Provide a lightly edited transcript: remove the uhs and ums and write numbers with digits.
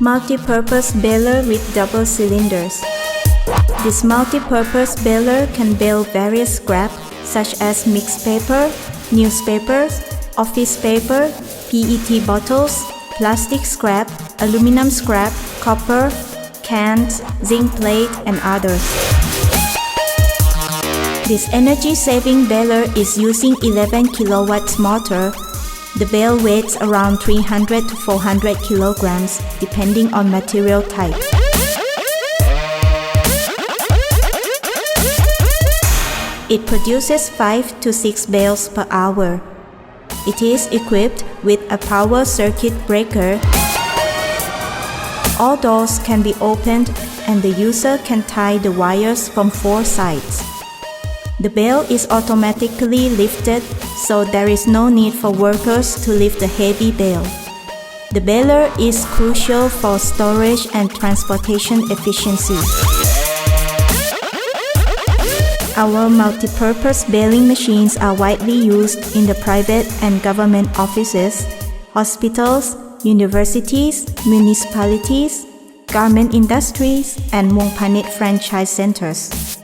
Multi-purpose baler with double cylinders. This multi-purpose baler can bale various scrap such as mixed paper, newspapers, office paper, PET bottles, plastic scrap, aluminum scrap, copper, cans, zinc plate, and others. This energy-saving baler is using 11 kilowatts motor. The bale weighs around 300 to 400 kilograms depending on material type. It produces 5 to 6 bales per hour. It is equipped with a power circuit breaker. All doors can be opened and the user can tie the wires from 4 sides. The bale is automatically lifted, so there is no need for workers to lift the heavy bale. The baler is crucial for storage and transportation efficiency. Our multi-purpose baling machines are widely used in the private and government offices, hospitals, universities, municipalities, garment industries, and Mong Panit franchise centers.